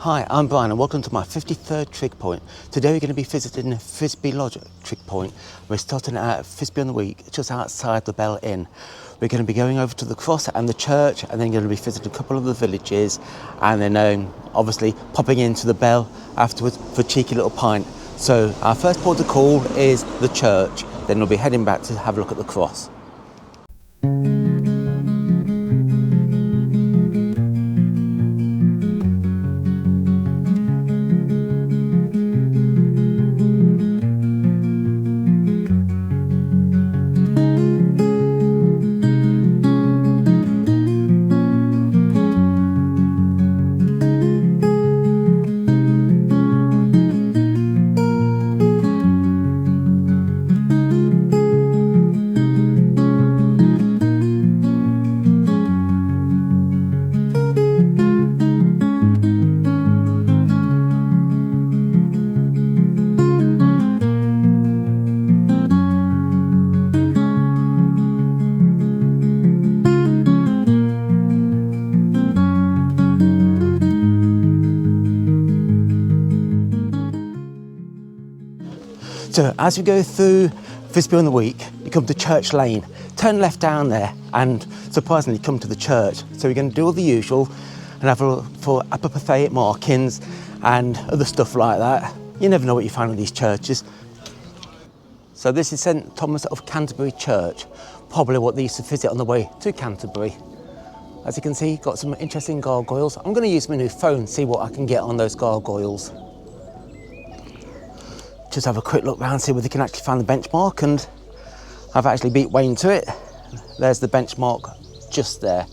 Hi, I'm Brian and welcome to my 53rd trig point. Today we're going to be visiting Frisby Lodge trig point. We're starting at Frisby on the Wreake, just outside the Bell Inn. We're going to be going over to the cross and the church, and then going to be visiting a couple of the villages, and then obviously popping into the Bell afterwards for a cheeky little pint. So our first port of call is the church, then we'll be heading back to have a look at the cross. So as we go through Frisby on the Wreake, you come to Church Lane, turn left down there and surprisingly come to the church. So we're going to do all the usual and have a look for apophytic markings and other stuff like that. You never know what you find in these churches. So this is St Thomas of Canterbury Church, probably what they used to visit on the way to Canterbury. As you can see, got some interesting gargoyles. I'm going to use my new phone, see what I can get on those gargoyles. Just have a quick look round, see whether you can actually find the benchmark, and I've actually beat Wayne to it. There's the benchmark just there.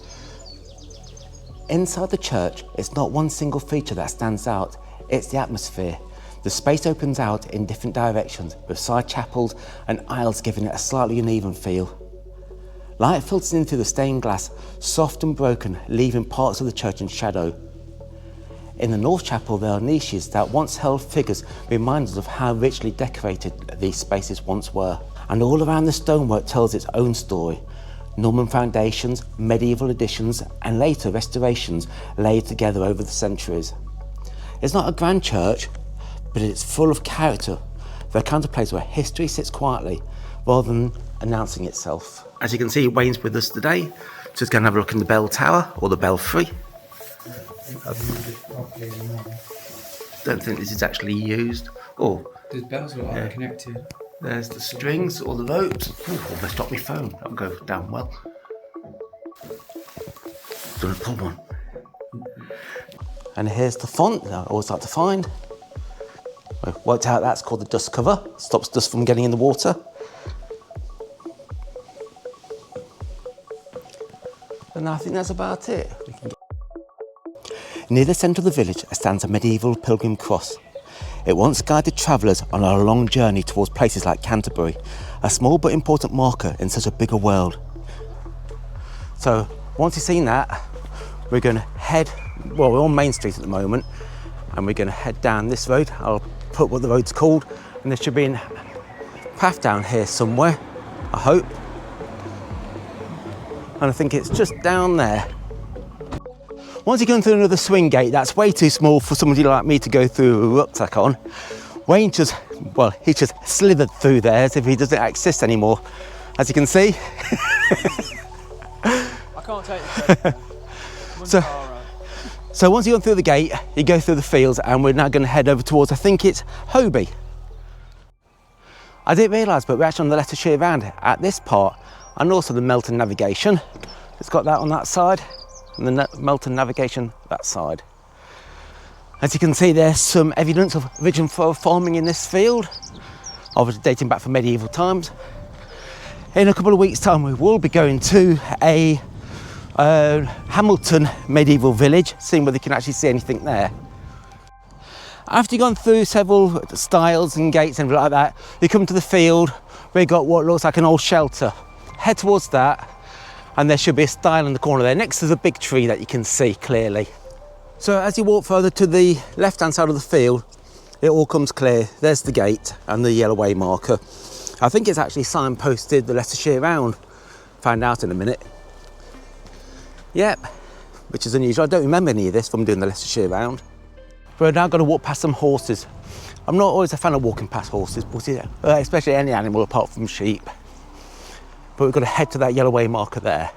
Inside the church, it's not one single feature that stands out, it's the atmosphere. The space opens out in different directions, with side chapels and aisles giving it a slightly uneven feel. Light filters in through the stained glass, soft and broken, leaving parts of the church in shadow. In the North Chapel, there are niches that once held figures, reminders of how richly decorated these spaces once were. And all around the stonework tells its own story. Norman foundations, medieval additions, and later restorations laid together over the centuries. It's not a grand church, but it's full of character. The kind of place where history sits quietly, rather than announcing itself. As you can see, Wayne's with us today. Just going to have a look in the bell tower, or the belfry. Don't think this is actually used. Oh, the bells look like they're connected. There's the strings or the ropes. Oh, almost dropped my phone. That'll go down well. Gonna pull one. And here's the font that I always like to find. I worked out that's called the dust cover. Stops dust from getting in the water. And I think that's about it. Near the centre of the village stands a medieval pilgrim cross. It once guided travellers on a long journey towards places like Canterbury, a small but important marker in such a bigger world. So once you've seen that, we're going to head, well, we're on Main Street at the moment, and we're going to head down this road. I'll put what the road's called, and there should be a path down here somewhere, I hope. And I think it's just down there. Once you go through another swing gate, that's way too small for somebody like me to go through a rucksack on. Wayne he just slithered through there as if he doesn't exist anymore, as you can see. I can't take the So once you go through the gate, you go through the fields, and we're now going to head over towards, I think it's Hoby. I didn't realise, but we're actually on the Leicestershire round at this part, and also the Melton navigation. It's got that on that side, and the Melton navigation that side. As you can see, there's some evidence of original farming in this field, obviously dating back from medieval times. In a couple of weeks' time, we will be going to a Hamilton medieval village, seeing whether you can actually see anything there. After you've gone through several stiles and gates and like that, you come to the field where you've got what looks like an old shelter. Head towards that, and there should be a stile in the corner there next to the big tree that you can see clearly. So as you walk further to the left hand side of the field, it all comes clear. There's the gate and the yellow way marker. I think it's actually signposted the Leicestershire round. Find out in a minute. Yep, which is unusual. I don't remember any of this from doing the Leicestershire round. We're now going to walk past some horses. I'm not always a fan of walking past horses, but especially any animal apart from sheep. But we've got to head to that yellow way marker there.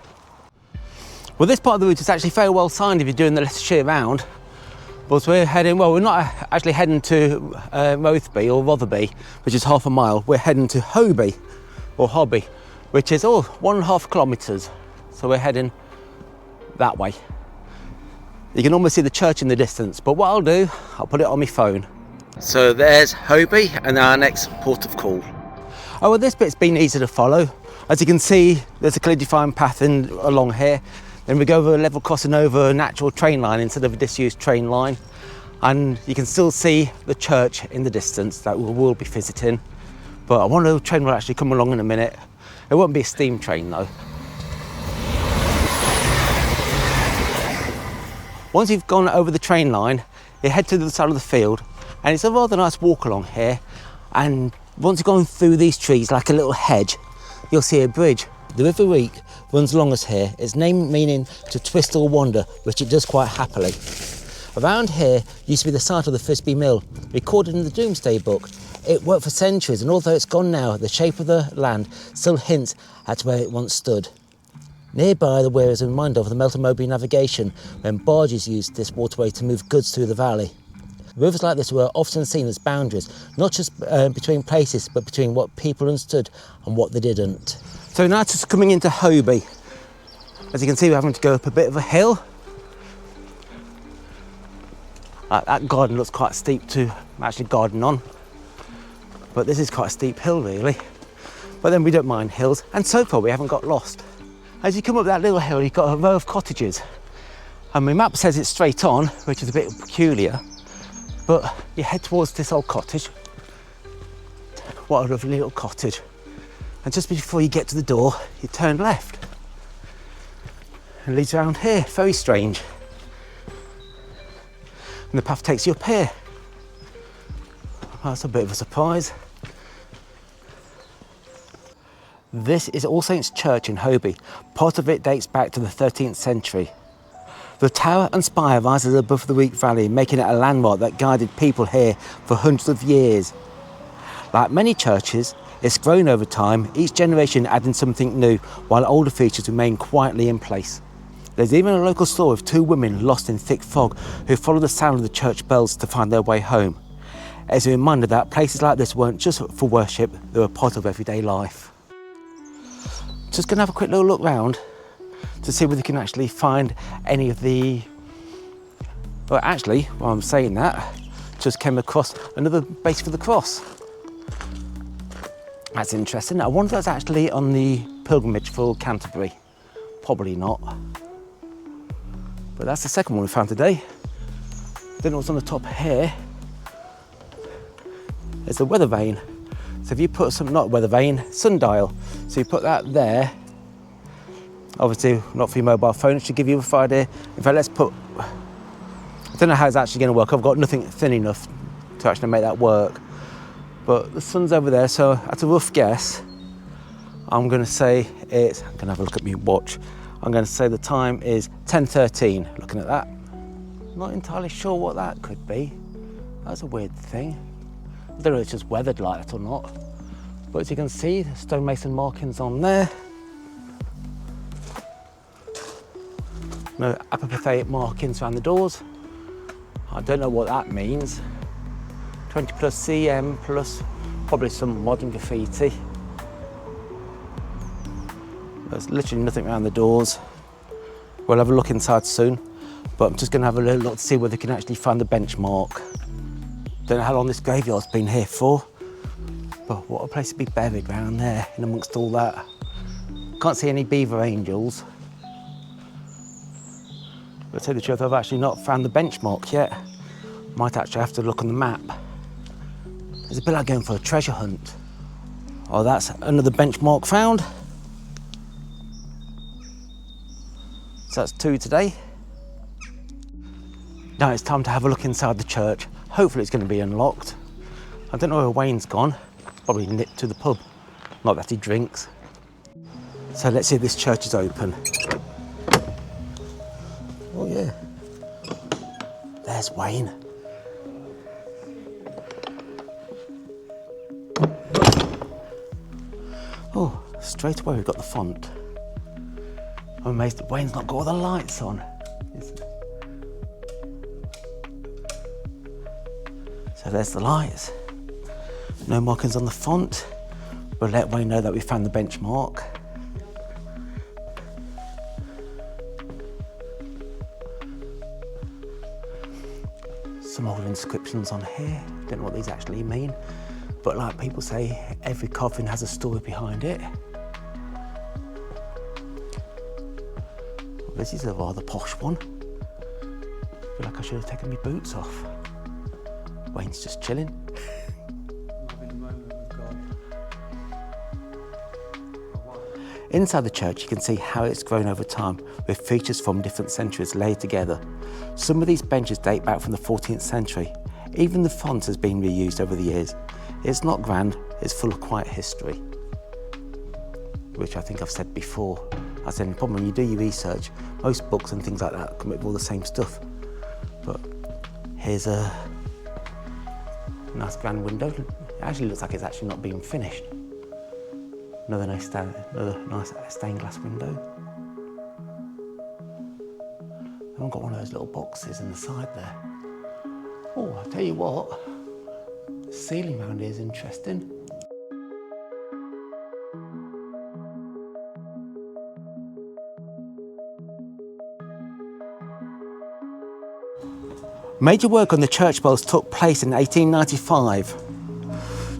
Well, this part of the route is actually very well signed if you're doing the Leicestershire round. But we're heading, well, we're not actually heading to Rotherby or Rotherby, which is half a mile. We're heading to Hoby, or Hoby, which is 1.5 kilometres. So we're heading that way. You can almost see the church in the distance, but what I'll do, I'll put it on my phone. So there's Hoby and our next port of call. Oh, well, this bit's been easy to follow. As you can see, there's a clearly defined path along here. Then we go over a level crossing over a natural train line instead of a disused train line. And you can still see the church in the distance that we will be visiting. But I wonder if the train will actually come along in a minute. It won't be a steam train though. Once you've gone over the train line, you head to the other side of the field, and it's a rather nice walk along here. And once you've gone through these trees, like a little hedge, you'll see a bridge. The River Wreake runs along us here. Its name meaning to twist or wander, which it does quite happily. Around here used to be the site of the Frisby mill, recorded in the Domesday book. It worked for centuries, and although it's gone now, the shape of the land still hints at where it once stood. Nearby, the weir is a reminder of the Hoby navigation, when barges used this waterway to move goods through the valley. Rivers like this were often seen as boundaries, not just between places, but between what people understood and what they didn't. So now just coming into Hoby. As you can see, we're having to go up a bit of a hill. That garden looks quite steep to actually garden on. But this is quite a steep hill, really. But then we don't mind hills, and so far we haven't got lost. As you come up that little hill, you've got a row of cottages. And my map says it's straight on, which is a bit peculiar. But you head towards this old cottage. What a lovely little cottage. And just before you get to the door, you turn left. And it leads around here, very strange. And the path takes you up here. That's a bit of a surprise. This is All Saints Church in Hoby. Part of it dates back to the 13th century. The tower and spire rises above the Wreake Valley, making it a landmark that guided people here for hundreds of years. Like many churches, it's grown over time, each generation adding something new, while older features remain quietly in place. There's even a local story of two women lost in thick fog who followed the sound of the church bells to find their way home. It's a reminder that places like this weren't just for worship, they were part of everyday life. Just going to have a quick little look round to see whether you can actually find any of the... Well, actually, while I'm saying that, just came across another base for the cross. That's interesting. I wonder if that's actually on the pilgrimage for Canterbury. Probably not. But that's the second one we found today. Don't know what's on the top here. It's a weather vane. So if you put some, not weather vane, sundial. So you put that there. Obviously not for your mobile phone, it should give you a rough idea. In fact, let's put, I don't know how it's actually going to work. I've got nothing thin enough to actually make that work. But the sun's over there, so at a rough guess, I'm going to say it's, I'm going to have a look at my watch. I'm going to say the time is 10:13, looking at that. Not entirely sure what that could be. That's a weird thing. I don't know if it's just weathered like that or not. But as you can see, the stonemason markings on there. No apophytic markings around the doors. I don't know what that means. 20 plus cm plus probably some modern graffiti. There's literally nothing around the doors. We'll have a look inside soon, but I'm just going to have a little look to see whether we can actually find the benchmark. Don't know how long this graveyard's been here for, but what a place to be buried around there in amongst all that. Can't see any beaver angels. But to tell you the truth, I've actually not found the benchmark yet. Might actually have to look on the map. It's a bit like going for a treasure hunt. Oh, that's another benchmark found. So that's 2 today. Now it's time to have a look inside the church. Hopefully it's going to be unlocked. I don't know where Wayne's gone. Probably nipped to the pub. Not that he drinks. So let's see if this church is open. Oh yeah. There's Wayne. Straight away we've got the font. I'm amazed that Wayne's not got all the lights on. So there's the lights. No markings on the font. We'll let Wayne know that we found the benchmark. Some old inscriptions on here. Don't know what these actually mean. But like people say, every coffin has a story behind it. Well, this is a rather posh one. I feel like I should have taken my boots off. Wayne's just chilling. Inside the church, you can see how it's grown over time, with features from different centuries laid together. Some of these benches date back from the 14th century. Even the font has been reused over the years. It's not grand, it's full of quiet history. Which I think I've said before. I said the problem when you do your research, most books and things like that come up with all the same stuff. But here's a nice grand window. It actually looks like it's actually not been finished. Another nice stained glass window. I've got one of those little boxes in the side there. Oh, I'll tell you what, the ceiling round here is interesting. Major work on the church bells took place in 1895.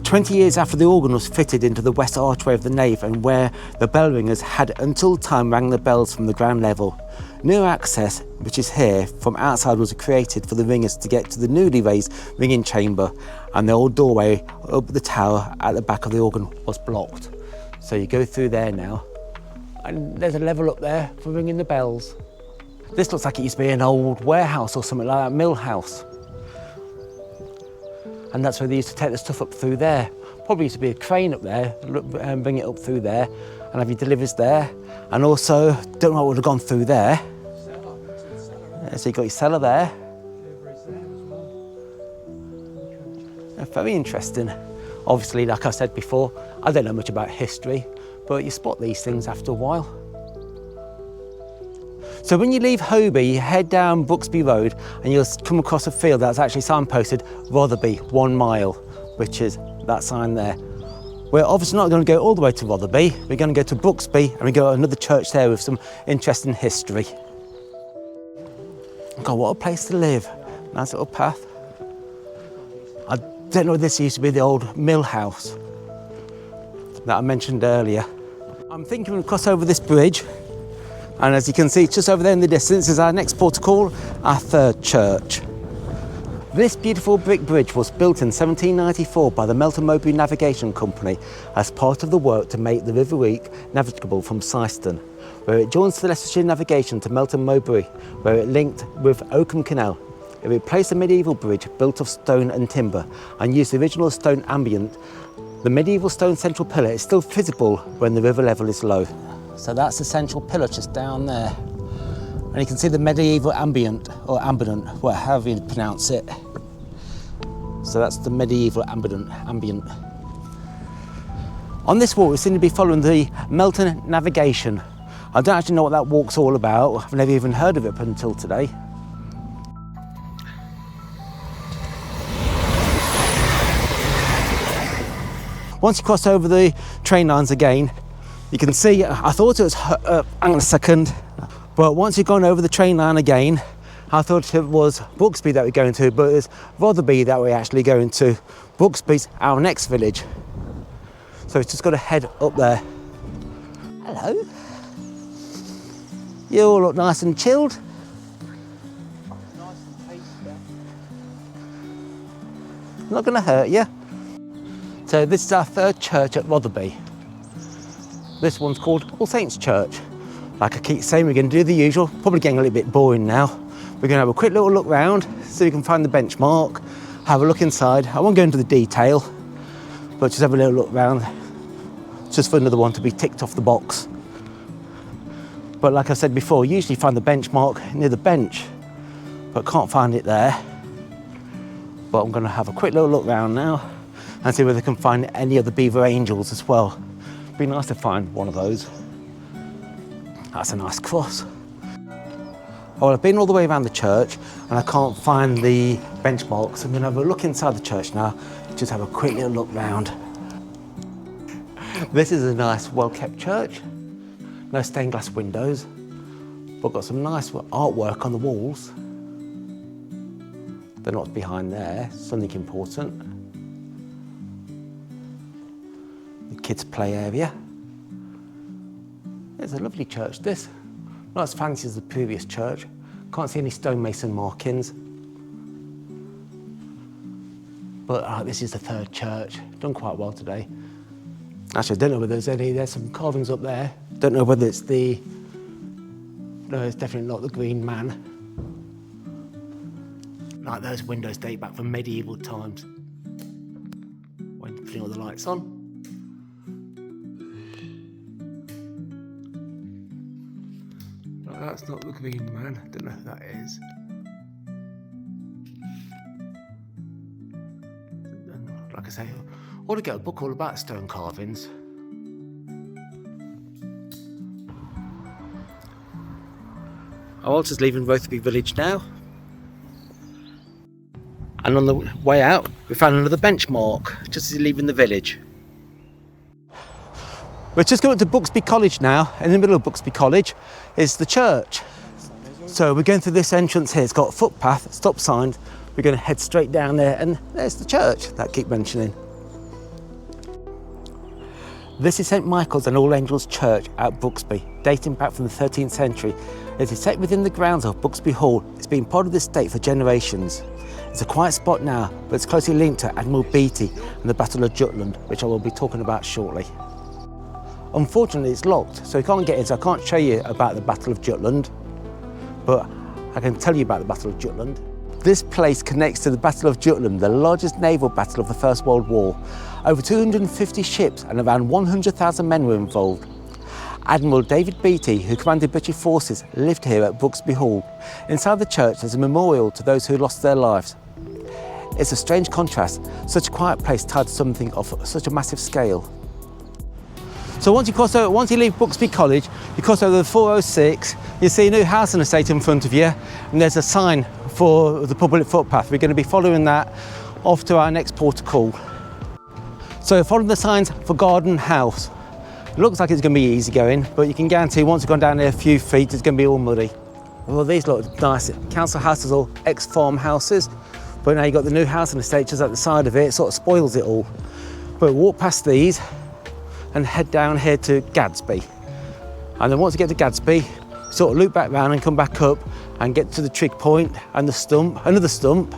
20 years after the organ was fitted into the west archway of the nave and where the bell ringers had until time rang the bells from the ground level. New access, which is here, from outside was created for the ringers to get to the newly raised ringing chamber, and the old doorway up the tower at the back of the organ was blocked. So you go through there now, and there's a level up there for ringing the bells. This looks like it used to be an old warehouse or something like that, mill house. And that's where they used to take the stuff up through there. Probably used to be a crane up there, and bring it up through there, and have your deliveries there. And also, don't know what would have gone through there. So you've got your cellar there. Very interesting. Obviously, like I said before, I don't know much about history, but you spot these things after a while. So when you leave Hoby, you head down Buxby Road and you'll come across a field that's actually signposted Rotherby, 1 mile, which is that sign there. We're obviously not going to go all the way to Rotherby. We're going to go to Buxby and we go to another church there with some interesting history. God, what a place to live. Nice little path. I don't know if this used to be the old mill house that I mentioned earlier. I'm thinking we'll cross over this bridge. And as you can see, just over there in the distance is our next port of call, our third church. This beautiful brick bridge was built in 1794 by the Melton Mowbray Navigation Company as part of the work to make the River Wreake navigable from Syston, where it joins the Leicestershire navigation to Melton Mowbray, where it linked with Oakham Canal. It replaced a medieval bridge built of stone and timber and used the original stone ambient. The medieval stone central pillar is still visible when the river level is low. So that's the central pillar just down there. And you can see the medieval ambient, or ambient, however you pronounce it. So that's the medieval ambient. On this walk, we seem to be following the Melton Navigation. I don't actually know what that walk's all about. I've never even heard of it up until today. Once you cross over the train lines again, you can see, I thought it was, hang on a second, but once you've gone over the train line again, I thought it was Buxby that we're going to, but it's Rotherby that we're actually going to. Buxby's our next village. So it's just got to head up there. Hello. You all look nice and chilled. Nice and tasty. Not going to hurt you. So this is our third church at Rotherby. This one's called All Saints Church. Like I keep saying, we're going to do the usual, probably getting a little bit boring now. We're going to have a quick little look round so you can find the benchmark, have a look inside. I won't go into the detail, but just have a little look round, just for another one to be ticked off the box. But like I said before, usually find the benchmark near the bench, but can't find it there. But I'm going to have a quick little look round now and see whether I can find any of the beaver angels as well. Be nice to find one of those. That's a nice cross. Well, I've been all the way around the church and I can't find the benchmarks. I'm going to have a look inside the church now, just have a quick little look round. This is a nice, well-kept church. No stained glass windows, but got some nice artwork on the walls. Don't know what's behind there, something important. The kids' play area. It's a lovely church, this. Not as fancy as the previous church. Can't see any stonemason markings. But this is the third church. Done quite well today. Actually, I don't know whether there's any. There's some carvings up there. Don't know whether it's the... No, it's definitely not the Green Man. Like those windows date back from medieval times. When putting all the lights on. That's not the Green Man. I don't know who that is. Like I say, I ought to get a book all about stone carvings. I'm just leaving Rotherby village now. And on the way out, we found another benchmark, just as you're leaving the village. We're just going to Buxby College now. In the middle of Buxby College is the church. So we're going through this entrance here. It's got a footpath, stop signs. We're going to head straight down there and there's the church that I keep mentioning. This is St Michael's and All Angels Church at Buxby, dating back from the 13th century. It is set within the grounds of Buxby Hall. It's been part of the estate for generations. It's a quiet spot now, but it's closely linked to Admiral Beatty and the Battle of Jutland, which I will be talking about shortly. Unfortunately, it's locked, so you can't get in, so I can't show you about the Battle of Jutland, but I can tell you about the Battle of Jutland. This place connects to the Battle of Jutland, the largest naval battle of the First World War. Over 250 ships and around 100,000 men were involved. Admiral David Beatty, who commanded British forces, lived here at Buxby Hall. Inside the church, there's a memorial to those who lost their lives. It's a strange contrast, such a quiet place tied to something of such a massive scale. So once you leave Buxby College, you cross over the 406, you see a new housing estate in front of you, and there's a sign for the public footpath. We're going to be following that off to our next port of call. So follow the signs for Garden House. It looks like it's going to be easy going, but you can guarantee once you've gone down there a few feet, it's going to be all muddy. Well, these look nice. Council houses or ex-farm houses, but now you've got the new housing estate just at the side of it. It sort of spoils it all. But walk past these and head down here to Gadsby. And then once you get to Gadsby, sort of loop back round and come back up and get to the Trig Point and the stump, another stump,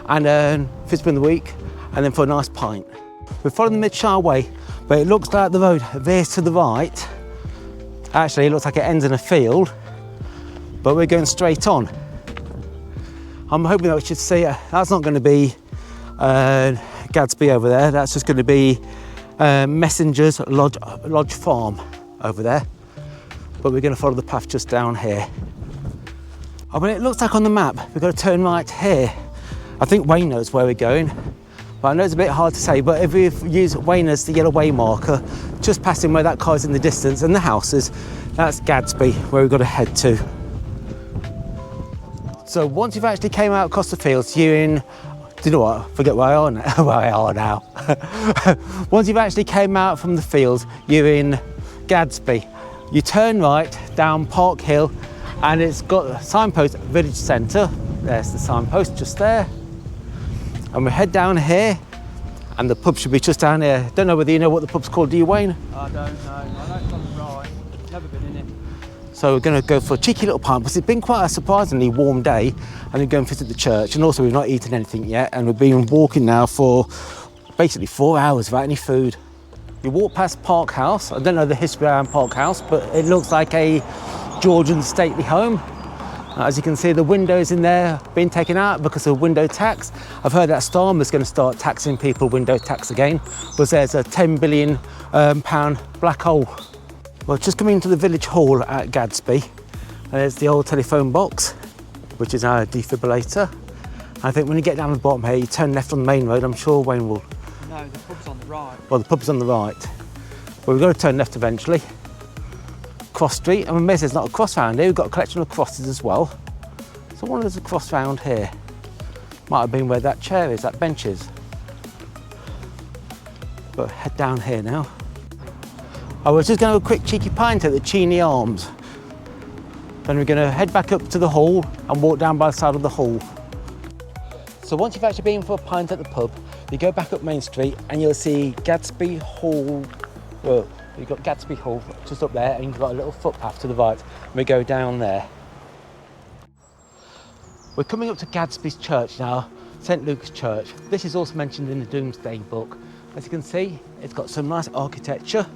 and Frisby and the Wreake, and then for a nice pint. We're following the Midshire Way, but it looks like the road veers to the right. Actually, it looks like it ends in a field, but we're going straight on. I'm hoping that we should see, that's not going to be Gadsby over there, that's just going to be Messenger's Lodge Farm over there, but we're going to follow the path just down here. I mean, it looks like on the map we've got to turn right here. I think Wayne knows where we're going, but I know it's a bit hard to say, but if we use Wayne as the yellow way marker, just past him where that car's in the distance and the houses, that's Gadsby, where we've got to head to. So once you've actually came out across the fields, you're in, do you know what? Forget where I are now. Once you've actually came out from the fields, you're in Gadsby. You turn right down Park Hill, and it's got a signpost, Village Centre. There's the signpost just there. And we head down here, and the pub should be just down here. Don't know whether you know what the pub's called, do you, Wayne? I don't know. I know it's on the right. Never been in it. So we're going to go for a cheeky little pint, because it's been quite a surprisingly warm day, and then go and visit the church. And also we've not eaten anything yet, and we've been walking now for basically 4 hours without any food. You walk past Park House. I don't know the history around Park House, but it looks like a Georgian stately home. As you can see, the windows in there have been taken out because of window tax. I've heard that Starmer's going to start taxing people window tax again, because there's a £10 billion black hole. Well, just coming into the village hall at Gadsby, and there's the old telephone box, which is our defibrillator. I think when you get down the bottom here, you turn left on the main road. I'm sure Wayne will. No, the pub's on the right. Well, the pub's on the right. But we've got to turn left eventually. Cross street, and there's not a cross round here, we've got a collection of crosses as well. So I wonder if there's a cross round here. Might have been where that chair is, that bench is. But head down here now. I was just going to have a quick cheeky pint at the Cheney Arms. Then we're going to head back up to the hall and walk down by the side of the hall. So once you've actually been for a pint at the pub, you go back up Main Street and you'll see Gadsby Hall. Well, you've got Gadsby Hall just up there, and you've got a little footpath to the right, and we go down there. We're coming up to Gadsby's Church now, St Luke's Church. This is also mentioned in the Domesday book. As you can see, it's got some nice architecture.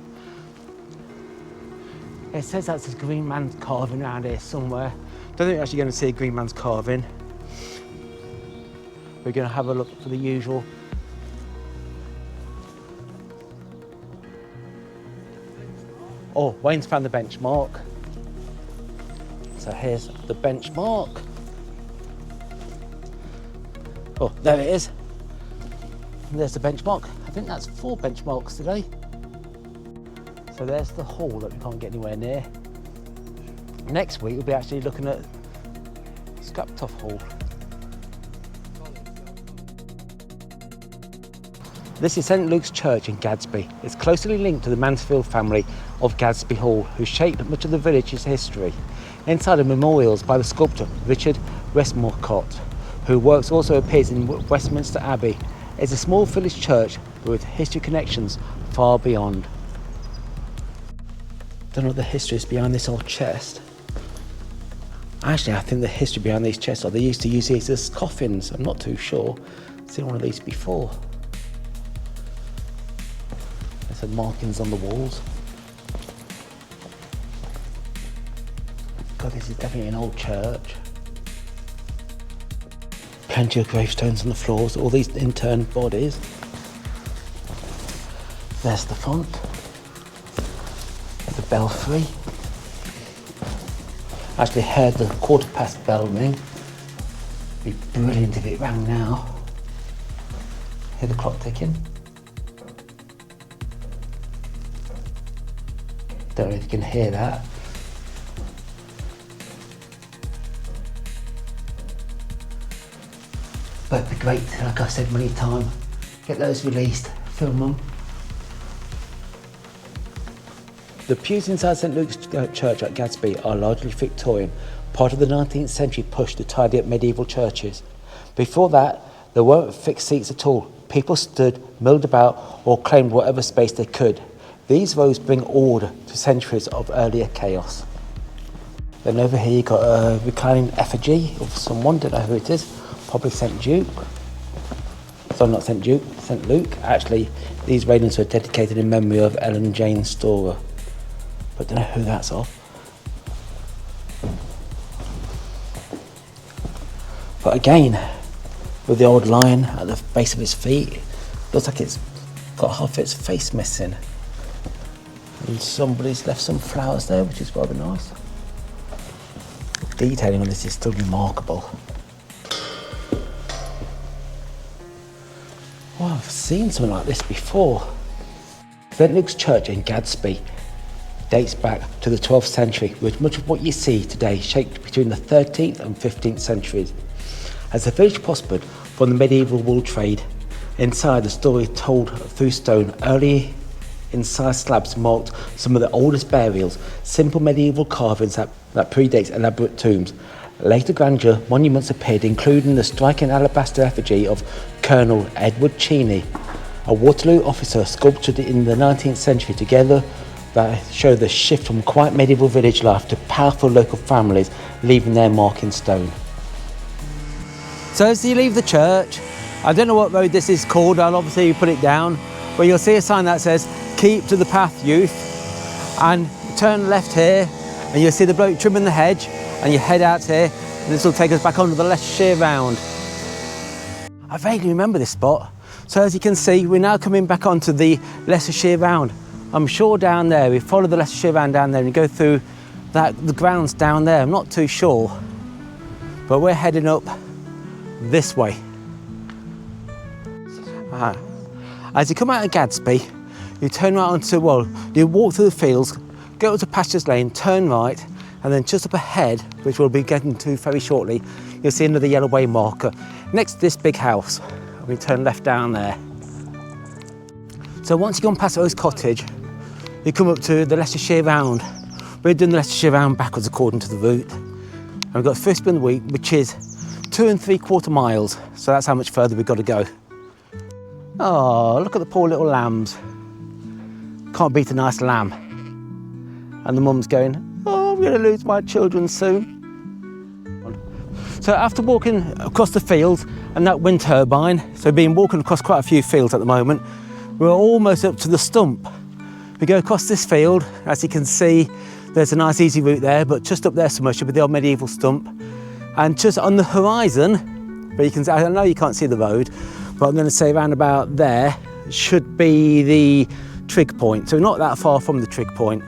It says that's a green man's carving around here somewhere. Don't think we're actually going to see a green man's carving. We're going to have a look for the usual. Oh, Wayne's found the benchmark. So here's the benchmark. Oh, there it is. There's the benchmark. I think that's 4 benchmarks today. So there's the hall that we can't get anywhere near. Next week we'll be actually looking at Scaptoff Hall. This is St Luke's Church in Gadsby. It's closely linked to the Mansfield family of Gadsby Hall, who shaped much of the village's history. Inside are memorials by the sculptor Richard Westmacott, whose works also appears in Westminster Abbey. It's a small village church with history connections far beyond. Don't know what the history is behind this old chest. Actually, I think the history behind these chests are they used to use these as coffins. I'm not too sure. I've seen one of these before. There's some markings on the walls. God, this is definitely an old church. Plenty of gravestones on the floors, all these interned bodies. There's the font. The belfry. Actually heard the 1/4 bell ring. It'd be brilliant if it rang now. Hear the clock ticking. Don't know if you can hear that. But it'd be great, like I said many times, get those released, film them. The pews inside St Luke's Church at Gadsby are largely Victorian, part of the 19th century push to tidy up medieval churches. Before that, there weren't fixed seats at all. People stood, milled about, or claimed whatever space they could. These rows bring order to centuries of earlier chaos. Then over here you've got a reclining effigy of someone, don't know who it is, probably St Duke. Sorry, not St Duke, St Luke. Actually, these railings were dedicated in memory of Ellen Jane Storer. But don't know who that's of. But again, with the old lion at the base of his feet, looks like it's got half its face missing. And somebody's left some flowers there, which is rather nice. Detailing on this is still remarkable. Well, I've seen something like this before. St Luke's Church in Gadsby dates back to the 12th century, with much of what you see today shaped between the 13th and 15th centuries. As the village prospered from the medieval wool trade, inside the story told through stone, early incised slabs marked some of the oldest burials, simple medieval carvings that predates elaborate tombs. Later grandeur monuments appeared, including the striking alabaster effigy of Colonel Edward Cheney, a Waterloo officer sculptured in the 19th century, together that show the shift from quiet medieval village life to powerful local families leaving their mark in stone. So as you leave the church, I don't know what road this is called, I'll obviously put it down, but you'll see a sign that says, "Keep to the path, youth," and turn left here, and you'll see the bloke trimming the hedge, and you head out here, and this will take us back onto the Leicestershire round. I vaguely remember this spot. So as you can see, we're now coming back onto the Leicestershire round. I'm sure down there, we follow the Leicestershire round down there and go through the grounds down there. I'm not too sure, but we're heading up this way. As you come out of Gadsby, You turn right onto, well, you walk through the fields, go to Pastures Lane, turn right, and then just up ahead, which we'll be getting to very shortly, you'll see another yellow way marker next to this big house. We turn left down there. So once you've gone past O's Cottage, you come up to the Leicestershire Round. We're doing the Leicestershire Round backwards according to the route. And we've got Frisby and Wreake, which is 2 3/4 miles. So that's how much further we've got to go. Oh, look at the poor little lambs. Can't beat a nice lamb. And the mum's going, oh, I'm going to lose my children soon. So after walking across the fields and that wind turbine, so being walking across quite a few fields at the moment, we're almost up to the stump. We go across this field, as you can see, there's a nice easy route there, but just up there somewhere should be the old medieval stump. And just on the horizon, where you can, I know you can't see the road, but I'm going to say around about there should be the Trig point. So we're not that far from the Trig point.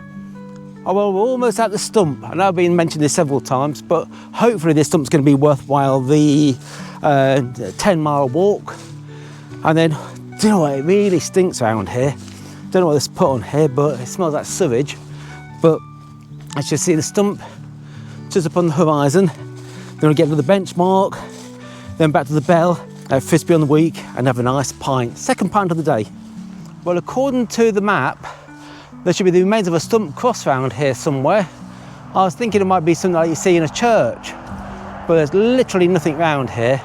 Oh, well, we're almost at the stump. I know I've been mentioning this several times, but hopefully this stump's going to be worthwhile the 10-mile walk. And then, do you know what? It really stinks around here. Don't know what this put on here, but it smells like sewage. But as you see, the stump just up on the horizon. Then we'll get to the benchmark, then back to the bell at Frisby on the Wreake and have a nice pint. Second pint of the day. Well, according to the map, there should be the remains of a stump cross round here somewhere. I was thinking it might be something like you see in a church, but there's literally nothing round here.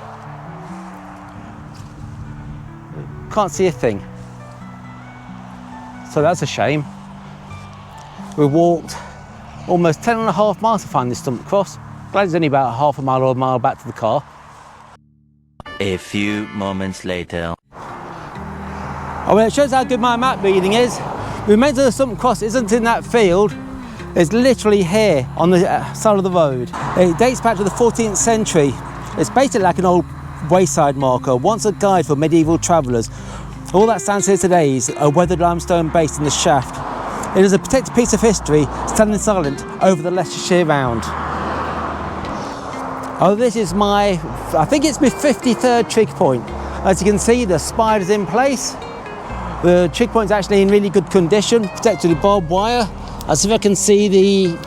Can't see a thing. So that's a shame. We walked almost 10.5 miles to find this stump cross. Glad it's only about half a mile or a mile back to the car. A few moments later. Oh, well, it shows how good my map reading is. The remains of the stump cross isn't in that field. It's literally here on the side of the road. It dates back to the 14th century. It's basically like an old wayside marker, once a guide for medieval travellers. All that stands here today is a weathered limestone base in the shaft. It is a protected piece of history, standing silent over the Leicestershire Round. Oh, this is I think it's my 53rd trig point. As you can see, the spider's in place. The trig point's actually in really good condition, protected with barbed wire. As if I can see the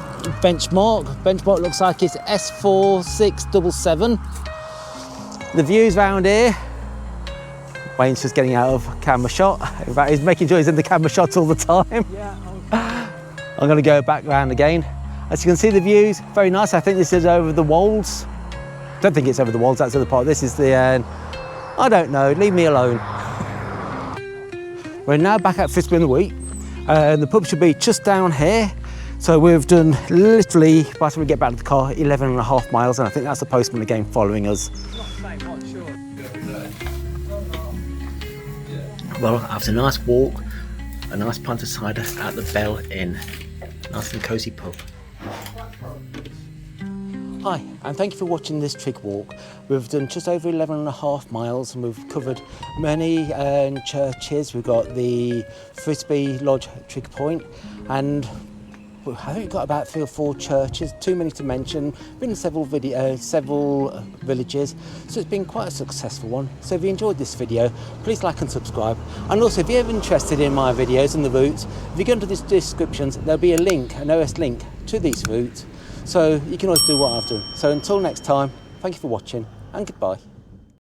benchmark. Benchmark looks like it's S4677. The views round here. Wayne's just getting out of camera shot. In fact, he's making sure he's in the camera shot all the time. Yeah. I'm going to go back round again. As you can see, the views very nice. I think this is over the Wolds. Don't think it's over the Wolds. That's the other part. This is the. I don't know. Leave me alone. We're now back at Frisby on the Wreake. The pub should be just down here. So we've done literally, by the time we get back to the car, 11.5 miles, and I think that's the postman again following us. Well, after a nice walk, a nice pint of cider at the Bell Inn. Nice and cosy pub. Hi, and thank you for watching this Trig Walk. We've done just over 11.5 miles and we've covered many churches. We've got the Frisby Lodge Trig Point, and I think we've got about 3 or 4 churches, too many to mention. Been in several villages, so it's been quite a successful one. So if you enjoyed this video, please like and subscribe. And also, if you're ever interested in my videos and the routes, if you go into the descriptions, there'll be a link, an OS link to these routes. So you can always do what I've done. So until next time, thank you for watching and goodbye.